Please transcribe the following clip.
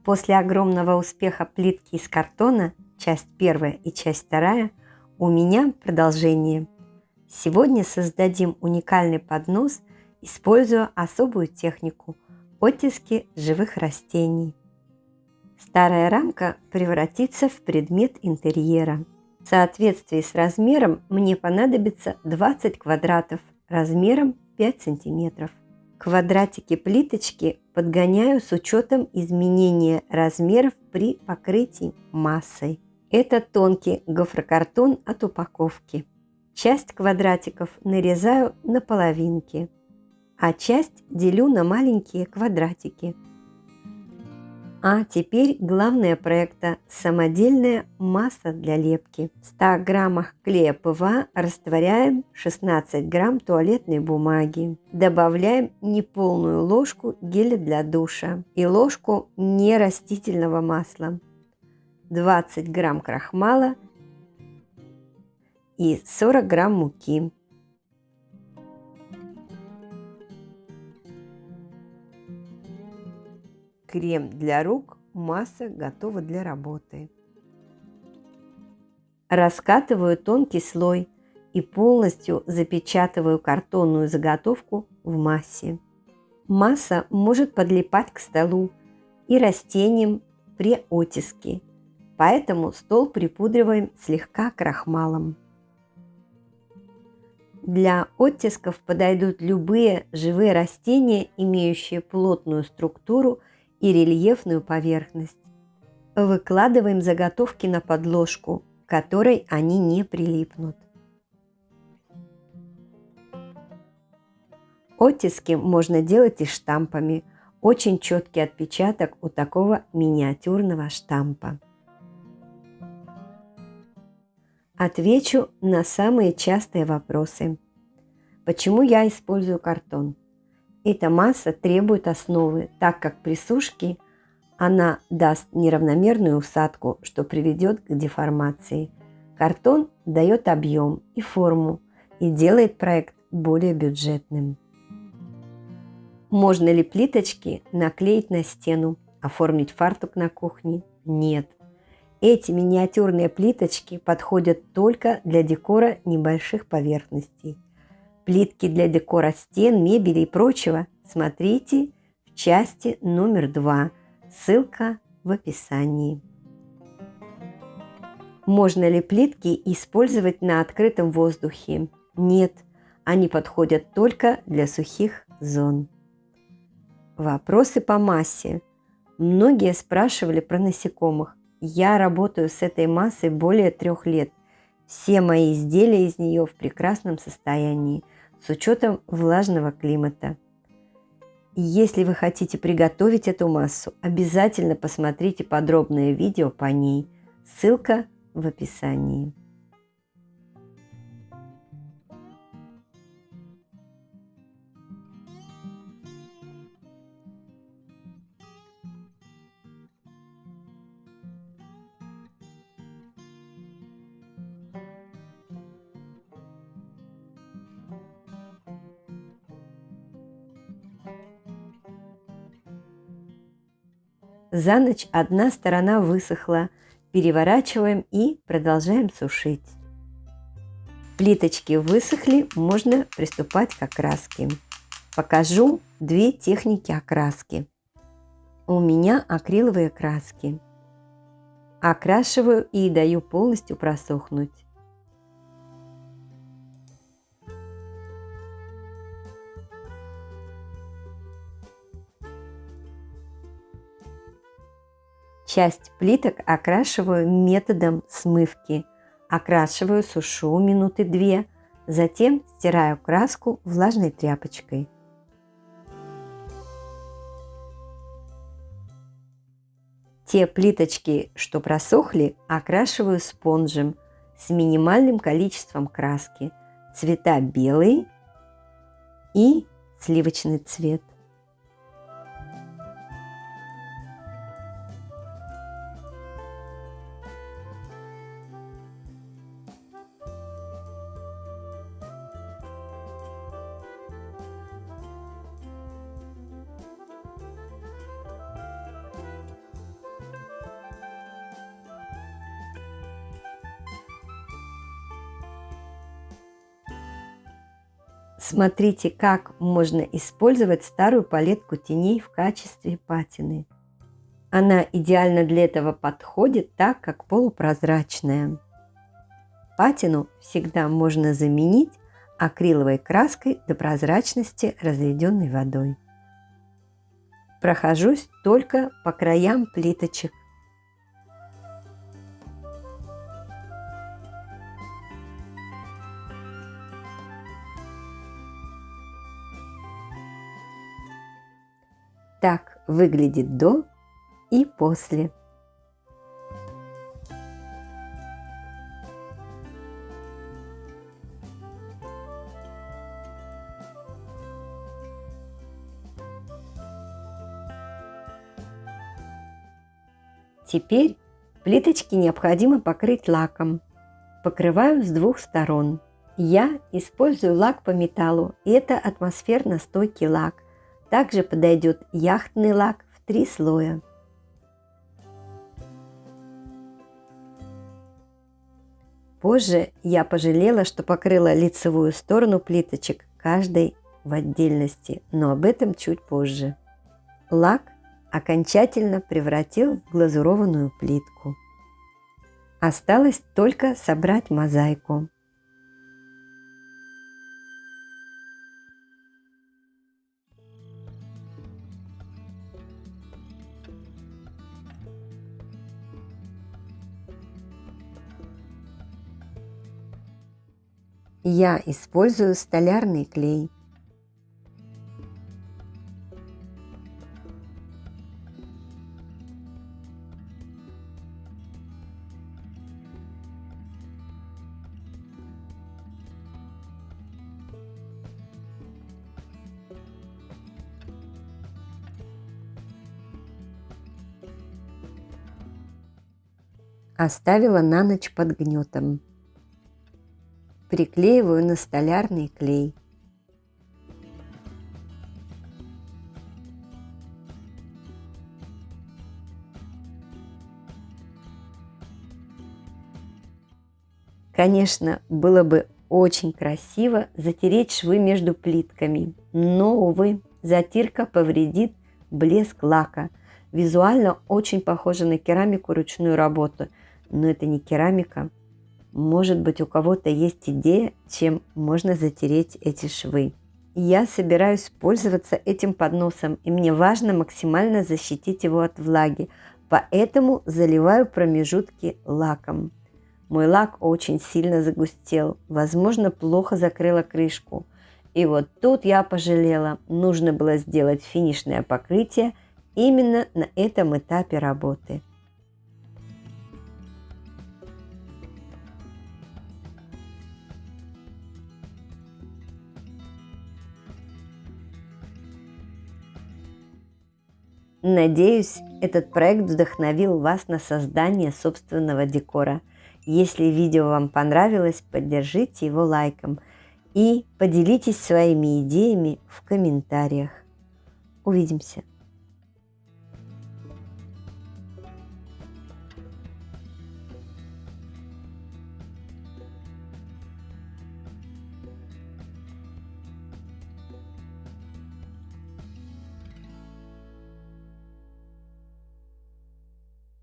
После огромного успеха плитки из картона, часть первая и часть вторая, у меня продолжение. Сегодня создадим уникальный поднос, используя особую технику – оттиски живых растений. Старая рамка превратится в предмет интерьера. В соответствии с размером мне понадобится 20 квадратов размером 5 сантиметров. Квадратики плиточки подгоняю с учетом изменения размеров при покрытии массой. Это тонкий гофрокартон от упаковки. Часть квадратиков нарезаю на половинки, а часть делю на маленькие квадратики. А теперь главное проекта – самодельная масса для лепки. В 100 граммах клея ПВА растворяем 16 грамм туалетной бумаги. Добавляем неполную ложку геля для душа и ложку нерастительного масла, 20 грамм крахмала и 40 грамм муки. Крем для рук, масса готова для работы. Раскатываю тонкий слой и полностью запечатываю картонную заготовку в массе. Масса может подлипать к столу и растениям при оттиске, поэтому стол припудриваем слегка крахмалом. Для оттисков подойдут любые живые растения, имеющие плотную структуру и рельефную поверхность. Выкладываем заготовки на подложку, к которой они не прилипнут. Оттиски можно делать и штампами. Очень четкий отпечаток у такого миниатюрного штампа. Отвечу на самые частые вопросы. Почему я использую картон? Эта масса требует основы, так как при сушке она даст неравномерную усадку, что приведет к деформации. Картон дает объем и форму и делает проект более бюджетным. Можно ли плиточки наклеить на стену, оформить фартук на кухне? Нет. Эти миниатюрные плиточки подходят только для декора небольших поверхностей. Плитки для декора стен, мебели и прочего смотрите в части номер 2. Ссылка в описании. Можно ли плитки использовать на открытом воздухе? Нет, они подходят только для сухих зон. Вопросы по массе. Многие спрашивали про насекомых. Я работаю с этой массой более 3 лет. Все мои изделия из нее в прекрасном состоянии, с учетом влажного климата. И если вы хотите приготовить эту массу, обязательно посмотрите подробное видео по ней. Ссылка в описании. За ночь одна сторона высохла. Переворачиваем и продолжаем сушить. Плиточки высохли, можно приступать к окраске. Покажу 2 техники окраски. У меня акриловые краски. Окрашиваю и даю полностью просохнуть. Часть плиток окрашиваю методом смывки. Окрашиваю, сушу минуты 2, затем стираю краску влажной тряпочкой. Те плиточки, что просохли, окрашиваю спонжем с минимальным количеством краски. Цвета белый и сливочный цвет. Смотрите, как можно использовать старую палетку теней в качестве патины. Она идеально для этого подходит, так как полупрозрачная. Патину всегда можно заменить акриловой краской до прозрачности, разведенной водой. Прохожусь только по краям плиточек. Так выглядит до и после. Теперь плиточки необходимо покрыть лаком. Покрываю с двух сторон. Я использую лак по металлу, и это атмосферно стойкий лак. Также подойдет яхтный лак в 3 слоя. Позже я пожалела, что покрыла лицевую сторону плиточек каждой в отдельности, но об этом чуть позже. Лак окончательно превратил в глазурованную плитку. Осталось только собрать мозаику. Я использую столярный клей. Оставила на ночь под гнетом. Приклеиваю на столярный клей. Конечно, было бы очень красиво затереть швы между плитками, но, увы, затирка повредит блеск лака. Визуально очень похоже на керамику ручную работу, но это не керамика. Может быть, у кого-то есть идея, чем можно затереть эти швы. Я собираюсь пользоваться этим подносом, и мне важно максимально защитить его от влаги, поэтому заливаю промежутки лаком. Мой лак очень сильно загустел, возможно, плохо закрыла крышку. И вот тут я пожалела, нужно было сделать финишное покрытие именно на этом этапе работы. Надеюсь, этот проект вдохновил вас на создание собственного декора. Если видео вам понравилось, поддержите его лайком и поделитесь своими идеями в комментариях. Увидимся!